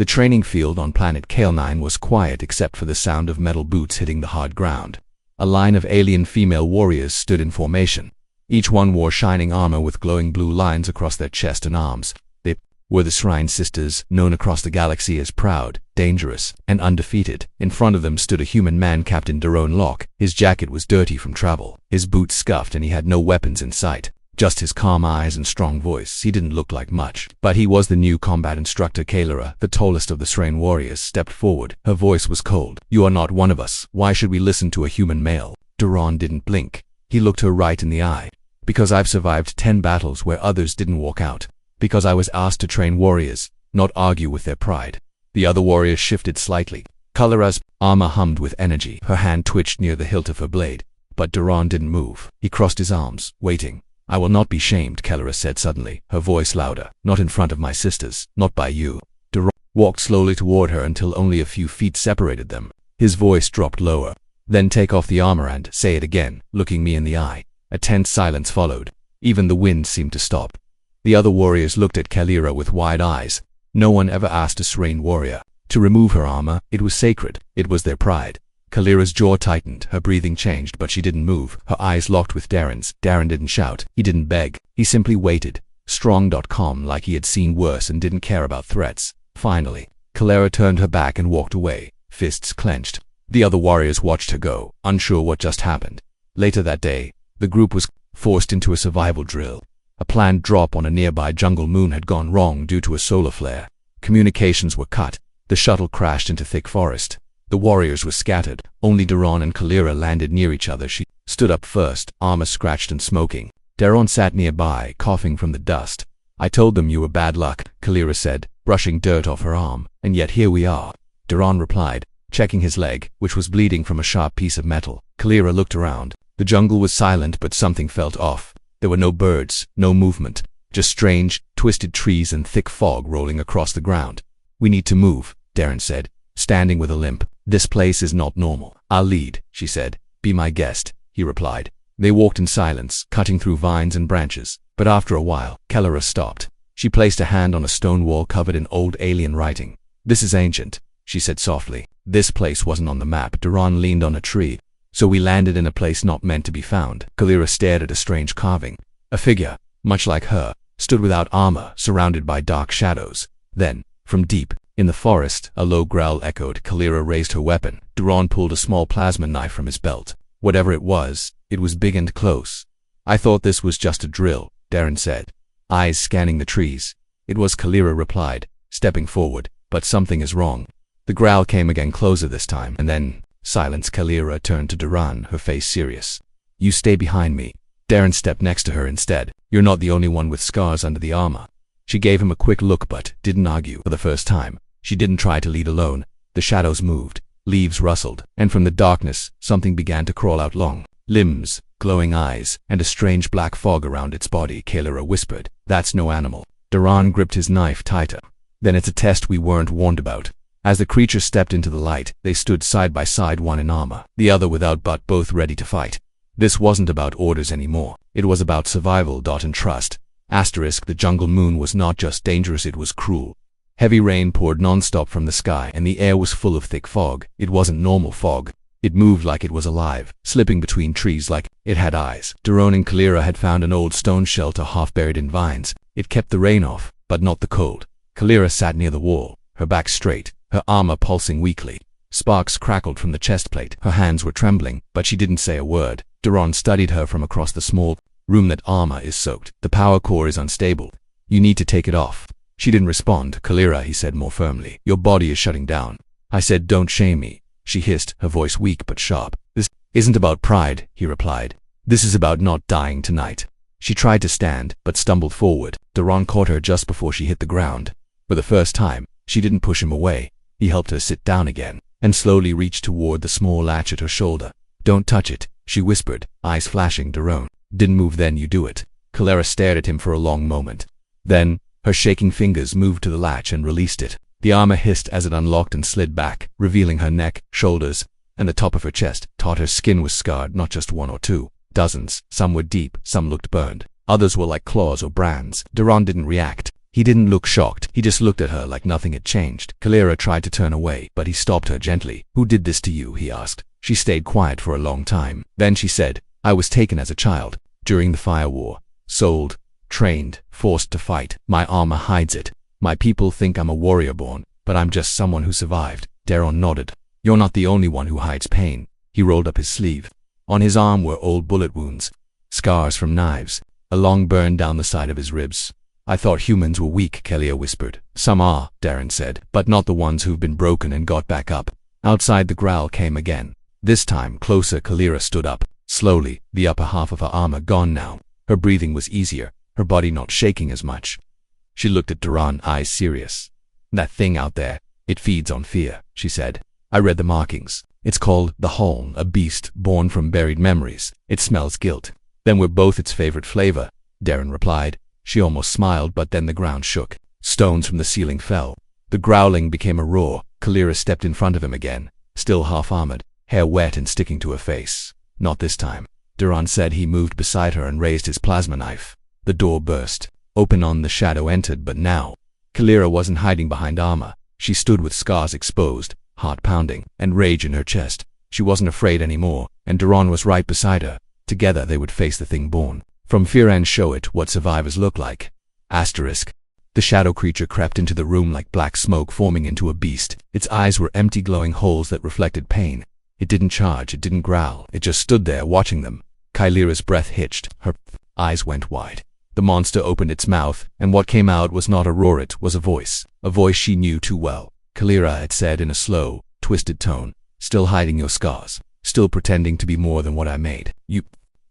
The training field on planet Kale-9 was quiet except for the sound of metal boots hitting the hard ground. A line of alien female warriors stood in formation. Each one wore shining armor with glowing blue lines across their chest and arms. They were the Shrine Sisters, known across the galaxy as proud, dangerous, and undefeated. In front of them stood a human man, Captain Daron Locke. His jacket was dirty from travel, his boots scuffed, and he had no weapons in sight. Just his calm eyes and strong voice. He didn't look like much, but he was the new combat instructor. Kalira, the tallest of the Shrine warriors, stepped forward. Her voice was cold. "You are not one of us. Why should we listen to a human male?" Daron didn't blink. He looked her right in the eye. "Because I've survived 10 battles where others didn't walk out. Because I was asked to train warriors, not argue with their pride." The other warrior shifted slightly. Kalira's armor hummed with energy. Her hand twitched near the hilt of her blade, but Daron didn't move. He crossed his arms, waiting. "I will not be shamed," Kalira said suddenly, her voice louder. "Not in front of my sisters, not by you." Daron walked slowly toward her until only a few feet separated them. His voice dropped lower. "Then take off the armor and say it again, looking me in the eye." A tense silence followed. Even the wind seemed to stop. The other warriors looked at Kalira with wide eyes. No one ever asked a Shrine warrior to remove her armor. It was sacred. It was their pride. Kalira's jaw tightened, her breathing changed, but she didn't move. Her eyes locked with Darren's. Darren didn't shout. He didn't beg. He simply waited, strong.com, like he had seen worse and didn't care about threats. Finally, Kalira turned her back and walked away, fists clenched. The other warriors watched her go, unsure what just happened. Later that day, the group was forced into a survival drill. A planned drop on a nearby jungle moon had gone wrong due to a solar flare. Communications were cut. The shuttle crashed into thick forest. The warriors were scattered. Only Daron and Kalira landed near each other. She stood up first, armor scratched and smoking. Daron sat nearby, coughing from the dust. "I told them you were bad luck," Kalira said, brushing dirt off her arm. "And yet here we are." Daron replied, checking his leg, which was bleeding from a sharp piece of metal. Kalira looked around. The jungle was silent, but something felt off. There were no birds, no movement, just strange, twisted trees and thick fog rolling across the ground. "We need to move," Darren said, standing with a limp. "This place is not normal." "I'll lead," she said. "Be my guest," he replied. They walked in silence, cutting through vines and branches. But after a while, Kalira stopped. She placed a hand on a stone wall covered in old alien writing. "This is ancient," she said softly. "This place wasn't on the map." Daron leaned on a tree. "So we landed in a place not meant to be found." Kalira stared at a strange carving. A figure, much like her, stood without armor, surrounded by dark shadows. Then, from deep in the forest, a low growl echoed. Kalira raised her weapon. Daron pulled a small plasma knife from his belt. Whatever it was big and close. "I thought this was just a drill," Darren said, eyes scanning the trees. "It was," Kalira replied, stepping forward. "But something is wrong." The growl came again, closer this time, and then silence. Kalira turned to Daron, her face serious. "You stay behind me." Darren stepped next to her instead. "You're not the only one with scars under the armor." She gave him a quick look but didn't argue. For the first time, she didn't try to lead alone. The shadows moved, leaves rustled, and from the darkness, something began to crawl out. Long limbs, glowing eyes, and a strange black fog around its body. Kalira whispered, "That's no animal." Daron gripped his knife tighter. "Then it's a test we weren't warned about." As the creature stepped into the light, they stood side by side, one in armor, the other without, but both ready to fight. This wasn't about orders anymore. It was about survival. And trust. The jungle moon was not just dangerous, it was cruel. Heavy rain poured non-stop from the sky, and the air was full of thick fog. It wasn't normal fog. It moved like it was alive, slipping between trees like it had eyes. Daron and Kalira had found an old stone shelter half buried in vines. It kept the rain off, but not the cold. Kalira sat near the wall, her back straight, her armor pulsing weakly. Sparks crackled from the chest plate. Her hands were trembling, but she didn't say a word. Daron studied her from across the small room. "That armor is soaked. The power core is unstable. You need to take it off." She didn't respond. "Kalira," he said more firmly, "your body is shutting down." "I said don't shame me," she hissed, her voice weak but sharp. "This isn't about pride," he replied. "This is about not dying tonight." She tried to stand, but stumbled forward. Daron caught her just before she hit the ground. For the first time, she didn't push him away. He helped her sit down again, and slowly reached toward the small latch at her shoulder. "Don't touch it," she whispered, eyes flashing. Daron didn't move. "Then you do it." Kalira stared at him for a long moment. Then, her shaking fingers moved to the latch and released it. The armor hissed as it unlocked and slid back, revealing her neck, shoulders, and the top of her chest. Her skin was scarred, not just one or two. Dozens. Some were deep, some looked burned. Others were like claws or brands. Daron didn't react. He didn't look shocked, he just looked at her like nothing had changed. Kalira tried to turn away, but he stopped her gently. "Who did this to you?" he asked. She stayed quiet for a long time. Then she said, "I was taken as a child, during the Fire War. Sold, trained, forced to fight. My armor hides it. My people think I'm a warrior born, but I'm just someone who survived." Daron nodded. "You're not the only one who hides pain." He rolled up his sleeve. On his arm were old bullet wounds, scars from knives, a long burn down the side of his ribs. "I thought humans were weak," Kelia whispered. "Some are," Darren said, "but not the ones who've been broken and got back up." Outside the growl came again. This time, closer, Kalira stood up. Slowly, the upper half of her armor gone now. Her breathing was easier, her body not shaking as much. She looked at Daron, eyes serious. "That thing out there, it feeds on fear," she said. "I read the markings. It's called the Holm, a beast born from buried memories. It smells guilt." "Then we're both its favorite flavor," Darren replied. She almost smiled, but then the ground shook. Stones from the ceiling fell. The growling became a roar. Kalira stepped in front of him again, still half-armored, hair wet and sticking to her face. "Not this time," Daron said. He moved beside her and raised his plasma knife. The door burst. Open on the shadow entered, but now Kalira wasn't hiding behind armor. She stood with scars exposed, heart pounding, and rage in her chest. She wasn't afraid anymore, and Daron was right beside her. Together they would face the thing born from fear and show it what survivors look like. Asterisk. The shadow creature crept into the room like black smoke forming into a beast. Its eyes were empty glowing holes that reflected pain. It didn't charge, it didn't growl, it just stood there watching them. Kalira's breath hitched, her eyes went wide. The monster opened its mouth, and what came out was not a roar, it was a voice she knew too well. Kalira had said in a slow, twisted tone, "Still hiding your scars, still pretending to be more than what I made. You..."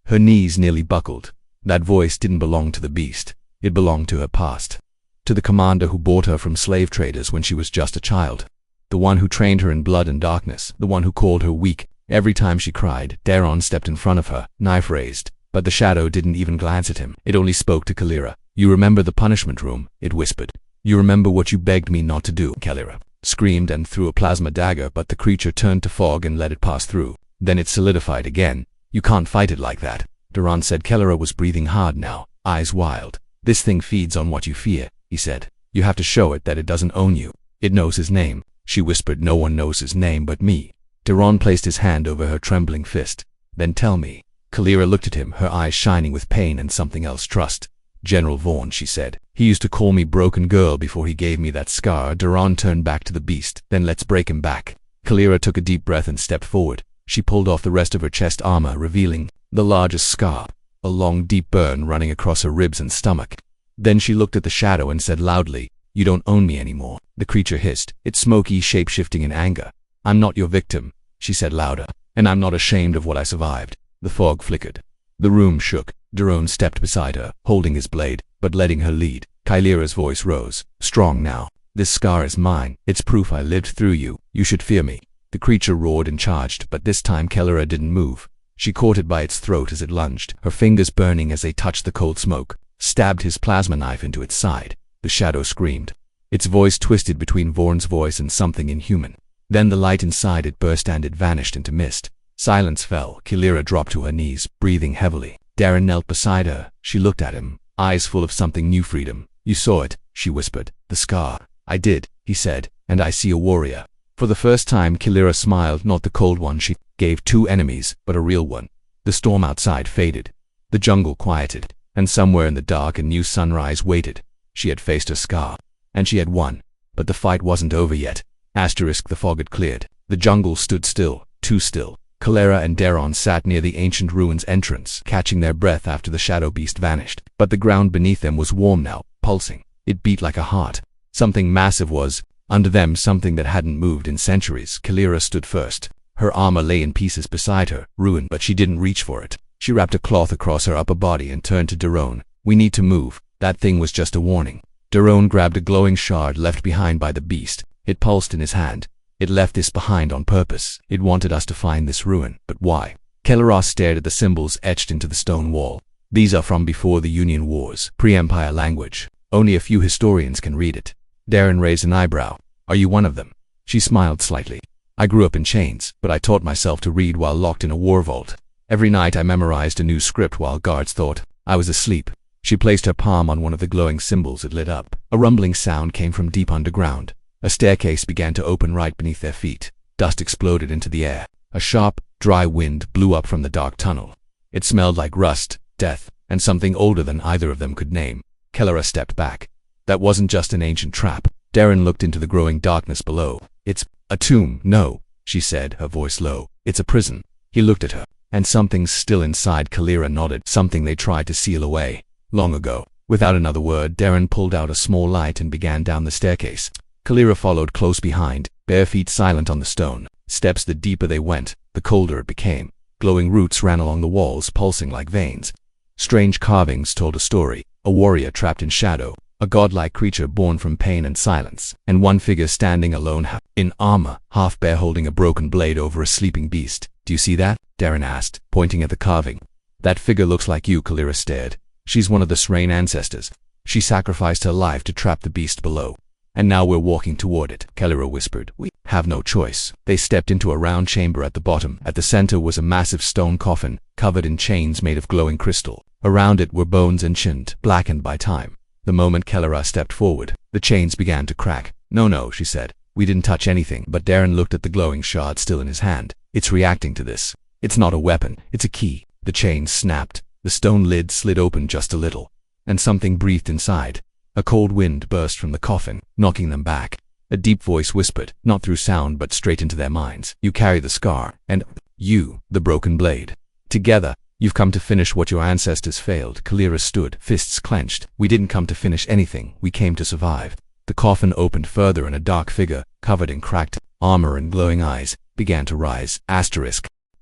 Her knees nearly buckled. That voice didn't belong to the beast. It belonged to her past. To the commander who bought her from slave traders when she was just a child. The one who trained her in blood and darkness. The one who called her weak every time she cried. Daron stepped in front of her, knife raised. But the shadow didn't even glance at him. It only spoke to Kalira. "You remember the punishment room?" it whispered. "You remember what you begged me not to do?" Kalira screamed and threw a plasma dagger, but the creature turned to fog and let it pass through. Then it solidified again. "You can't fight it like that," Daron said. Kalira was breathing hard now, eyes wild. "This thing feeds on what you fear," he said. "You have to show it that it doesn't own you. It knows his name." She whispered, "No one knows his name but me." Daron placed his hand over her trembling fist. "Then tell me." Kalira looked at him, her eyes shining with pain and something else, trust. "General Vaughn," she said. "He used to call me Broken Girl before he gave me that scar." Daron turned back to the beast. "Then let's break him back." Kalira took a deep breath and stepped forward. She pulled off the rest of her chest armor, revealing the largest scar, a long deep burn running across her ribs and stomach. Then she looked at the shadow and said loudly, "You don't own me anymore." The creature hissed, its smoky shape-shifting in anger. "I'm not your victim," she said louder, "and I'm not ashamed of what I survived." The fog flickered. The room shook. Daron stepped beside her, holding his blade, but letting her lead. Kalira's voice rose, strong now. "This scar is mine. It's proof I lived through you. You should fear me." The creature roared and charged, but this time Kalira didn't move. She caught it by its throat as it lunged, her fingers burning as they touched the cold smoke, stabbed his plasma knife into its side. The shadow screamed. Its voice twisted between Vaughn's voice and something inhuman. Then the light inside it burst and it vanished into mist. Silence fell. Kalira dropped to her knees, breathing heavily. Darren knelt beside her. She looked at him, eyes full of something new. "Freedom. You saw it," she whispered. "The scar." "I did," he said, "and I see a warrior." For the first time, Kalira smiled, not the cold one she gave two enemies, but a real one. The storm outside faded. The jungle quieted, and somewhere in the dark a new sunrise waited. She had faced her scar, and she had won. But the fight wasn't over yet. Asterisk. The fog had cleared. The jungle stood still, too still. Kalira and Daron sat near the ancient ruins entrance, catching their breath after the shadow beast vanished. But the ground beneath them was warm now, pulsing. It beat like a heart. Something massive was under them, something that hadn't moved in centuries. Kalira stood first. Her armor lay in pieces beside her, ruined, but she didn't reach for it. She wrapped a cloth across her upper body and turned to Daron. "We need to move. That thing was just a warning." Daron grabbed a glowing shard left behind by the beast. It pulsed in his hand. "It left this behind on purpose. It wanted us to find this ruin. But why?" Kelleros stared at the symbols etched into the stone wall. "These are from before the Union Wars, pre-Empire language. Only a few historians can read it." Darren raised an eyebrow. "Are you one of them?" She smiled slightly. "I grew up in chains, but I taught myself to read while locked in a war vault. Every night I memorized a new script while guards thought I was asleep." She placed her palm on one of the glowing symbols. It lit up. A rumbling sound came from deep underground. A staircase began to open right beneath their feet. Dust exploded into the air. A sharp, dry wind blew up from the dark tunnel. It smelled like rust, death, and something older than either of them could name. Kelleher stepped back. That wasn't just an ancient trap. Darren looked into the growing darkness below. It's a tomb. No, she said, her voice low. It's a prison. He looked at her. And something's still inside. Kelleher nodded. Something they tried to seal away long ago. Without another word, Darren pulled out a small light and began down the staircase. Kelleher followed close behind, bare feet silent on the stone. Steps, the deeper they went, the colder it became. Glowing roots ran along the walls, pulsing like veins. Strange carvings told a story. A warrior trapped in shadow, a godlike creature born from pain and silence, and one figure standing alone in armor, half bare, holding a broken blade over a sleeping beast. Do you see that? Darren asked, pointing at the carving. That figure looks like you. Kelleher stared. She's one of the Srain ancestors. She sacrificed her life to trap the beast below. And now we're walking toward it, Kelleher whispered. We have no choice. They stepped into a round chamber at the bottom. At the center was a massive stone coffin, covered in chains made of glowing crystal. Around it were bones enchained, blackened by time. The moment Kelleher stepped forward, the chains began to crack. No, she said. We didn't touch anything. But Darren looked at the glowing shard still in his hand. It's reacting to this. It's not a weapon, it's a key. The chains snapped. The stone lid slid open just a little. And something breathed inside. A cold wind burst from the coffin, knocking them back. A deep voice whispered, not through sound but straight into their minds. You carry the scar, and you, the broken blade. Together, you've come to finish what your ancestors failed. Kelleher stood, fists clenched. We didn't come to finish anything, we came to survive. The coffin opened further and a dark figure, covered in cracked armor and glowing eyes, began to rise.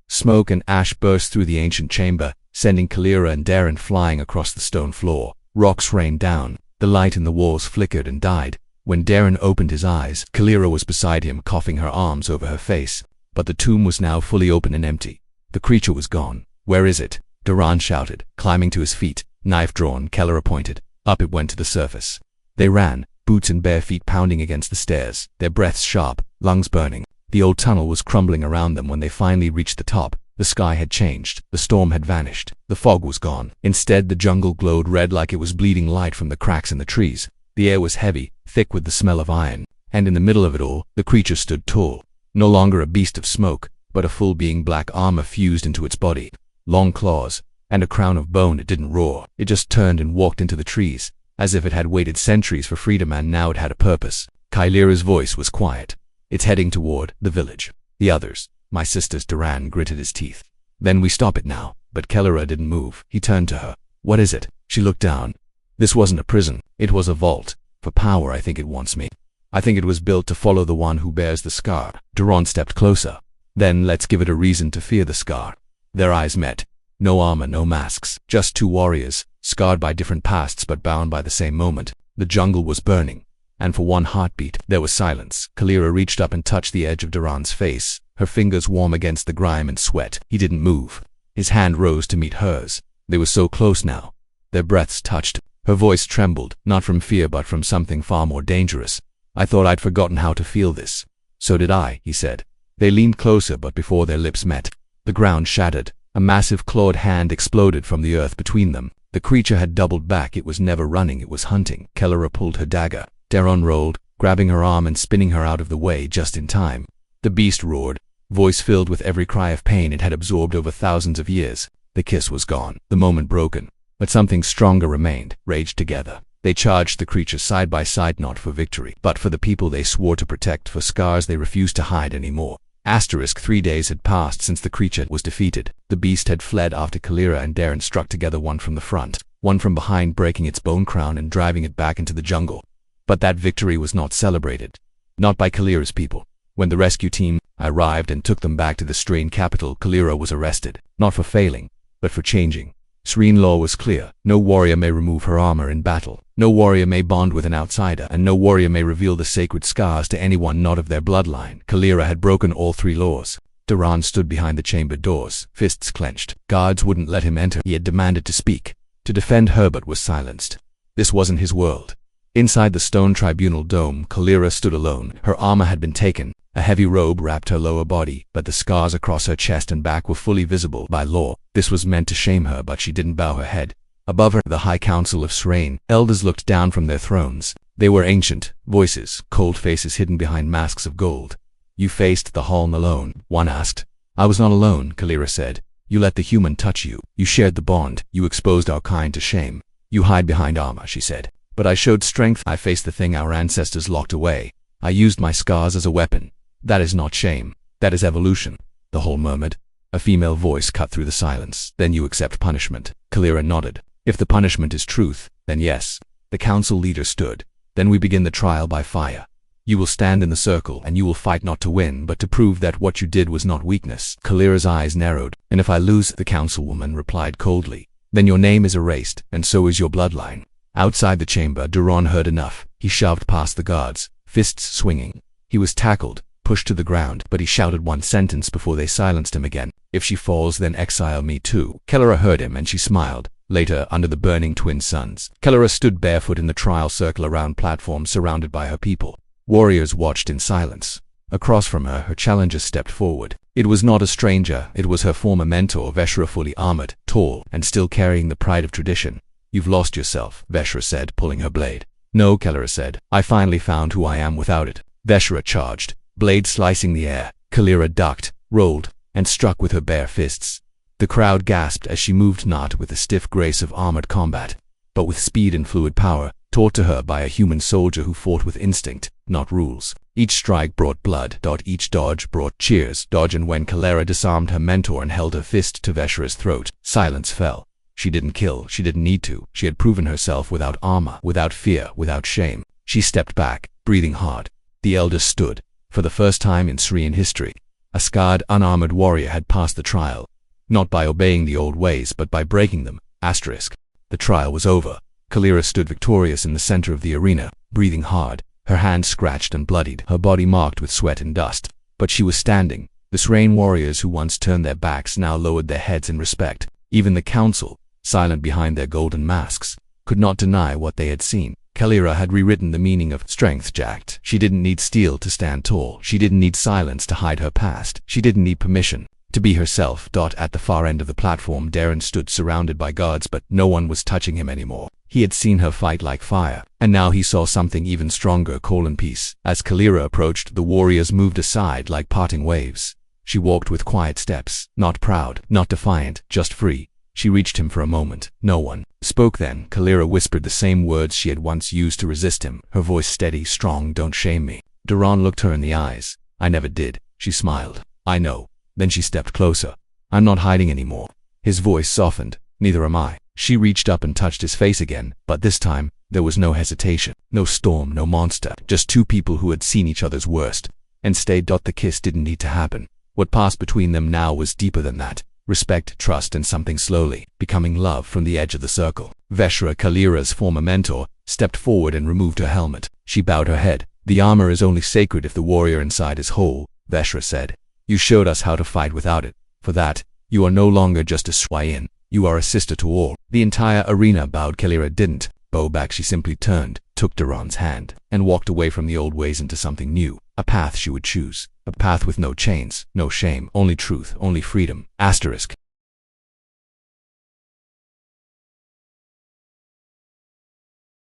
Smoke and ash burst through the ancient chamber, sending Kelleher and Darren flying across the stone floor. Rocks rained down. The light in the walls flickered and died. When Darren opened his eyes, Kelleher was beside him, coughing, her arms over her face. But the tomb was now fully open and empty. The creature was gone. Where is it? Duran shouted, climbing to his feet. Knife drawn, Kelleher pointed. Up it went to the surface. They ran, boots and bare feet pounding against the stairs, their breaths sharp, lungs burning. The old tunnel was crumbling around them. When they finally reached the top, the sky had changed. The storm had vanished. The fog was gone. Instead, the jungle glowed red like it was bleeding light from the cracks in the trees. The air was heavy, thick with the smell of iron. And in the middle of it all, the creature stood tall. No longer a beast of smoke, but a full being. Black armor fused into its body. Long claws, and a crown of bone. It didn't roar. It just turned and walked into the trees, as if it had waited centuries for freedom and now it had a purpose. Kelleher's voice was quiet. It's heading toward the village. The others, my sisters. Duran gritted his teeth. Then we stop it now. But Kelleher didn't move. He turned to her. What is it? She looked down. This wasn't a prison. It was a vault. For power, I think it wants me. I think it was built to follow the one who bears the scar. Duran stepped closer. Then let's give it a reason to fear the scar. Their eyes met. No armor, no masks. Just two warriors, scarred by different pasts but bound by the same moment. The jungle was burning. And for one heartbeat, there was silence. Kelleher reached up and touched the edge of Duran's face, her fingers warm against the grime and sweat. He didn't move. His hand rose to meet hers. They were so close now. Their breaths touched. Her voice trembled, not from fear but from something far more dangerous. I thought I'd forgotten how to feel this. So did I, he said. They leaned closer, but before their lips met, the ground shattered. A massive clawed hand exploded from the earth between them. The creature had doubled back. It was never running, it was hunting. Kelleher pulled her dagger. Darren rolled, grabbing her arm and spinning her out of the way just in time. The beast roared, voice filled with every cry of pain it had absorbed over thousands of years. The kiss was gone, the moment broken. But something stronger remained, raged together. They charged the creature side by side, not for victory, but for the people they swore to protect, for scars they refused to hide anymore. 3 days had passed since the creature was defeated. The beast had fled after Kelleher and Darren struck together, one from the front, one from behind, breaking its bone crown and driving it back into the jungle. But that victory was not celebrated. Not by Kelleher's people. When the rescue team arrived and took them back to the Srain capital, Kelleher was arrested, not for failing, but for changing. Srain law was clear. No warrior may remove her armor in battle. No warrior may bond with an outsider, and no warrior may reveal the sacred scars to anyone not of their bloodline. Kelleher had broken all 3 laws. Duran stood behind the chamber doors, fists clenched. Guards wouldn't let him enter. He had demanded to speak, to defend her, but was silenced. This wasn't his world. Inside the stone tribunal dome, Kelleher stood alone. Her armor had been taken. A heavy robe wrapped her lower body, but the scars across her chest and back were fully visible by law. This was meant to shame her, but she didn't bow her head. Above her, the High Council of Srain. Elders looked down from their thrones. They were ancient voices, cold faces hidden behind masks of gold. You faced the hall alone, one asked. I was not alone, Kalira said. You let the human touch you. You shared the bond. You exposed our kind to shame. You hide behind armor, she said. But I showed strength. I faced the thing our ancestors locked away. I used my scars as a weapon. That is not shame. That is evolution. The hall murmured. A female voice cut through the silence. Then you accept punishment. Kalira nodded. If the punishment is truth, then yes. The council leader stood. Then we begin the trial by fire. You will stand in the circle, and you will fight not to win, but to prove that what you did was not weakness. Kalira's eyes narrowed. And if I lose, the councilwoman replied coldly, then your name is erased, and so is your bloodline. Outside the chamber, Duran heard enough. He shoved past the guards, fists swinging. He was tackled, pushed to the ground, but he shouted one sentence before they silenced him again. If she falls, then exile me too. Kalira heard him, and she smiled. Later, under the burning twin suns, Kalira stood barefoot in the trial circle around platform surrounded by her people. Warriors watched in silence. Across from her, her challenger stepped forward. It was not a stranger, it was her former mentor, Veshra, fully armored, tall, and still carrying the pride of tradition. You've lost yourself, Veshra said, pulling her blade. No, Kalira said. I finally found who I am without it. Veshra charged, blade slicing the air. Kalira ducked, rolled, and struck with her bare fists. The crowd gasped as she moved not with the stiff grace of armored combat, but with speed and fluid power, taught to her by a human soldier who fought with instinct, not rules. Each strike brought blood. Each dodge brought cheers. And when Kalira disarmed her mentor and held her fist to Veshra's throat, silence fell. She didn't kill. She didn't need to. She had proven herself without armor, without fear, without shame. She stepped back, breathing hard. The elders stood. For the first time in Srian history, a scarred, unarmored warrior had passed the trial. Not by obeying the old ways, but by breaking them. The trial was over. Kalira stood victorious in the center of the arena, breathing hard, her hands scratched and bloodied, her body marked with sweat and dust. But she was standing. The Srain warriors who once turned their backs now lowered their heads in respect. Even the council, silent behind their golden masks, could not deny what they had seen. Kalira had rewritten the meaning of strength jacked. She didn't need steel to stand tall. She didn't need silence to hide her past. She didn't need permission to be herself. At the far end of the platform, Darren stood surrounded by guards, but no one was touching him anymore. He had seen her fight like fire, and now he saw something even stronger, peace. As Kalira approached, the warriors moved aside like parting waves. She walked with quiet steps, not proud, not defiant, just free. She reached him for a moment. No one spoke then. Kalira whispered the same words she had once used to resist him, her voice steady, strong. Don't shame me. Duran looked her in the eyes. I never did. She smiled. I know. Then she stepped closer. I'm not hiding anymore. His voice softened. Neither am I. She reached up and touched his face again, but this time, there was no hesitation, no storm, no monster, just two people who had seen each other's worst, and stayed. The kiss didn't need to happen. What passed between them now was deeper than that. Respect, trust, and something slowly becoming love from the edge of the circle. Veshra, Kalira's former mentor, stepped forward and removed her helmet. She bowed her head. The armor is only sacred if the warrior inside is whole, Veshra said. You showed us how to fight without it. For that, you are no longer just a Swayan. You are a sister to all. The entire arena bowed. Kalira didn't bow back. She simply turned, took Duran's hand, and walked away from the old ways into something new. A path she would choose. A path with no chains, no shame, only truth, only freedom.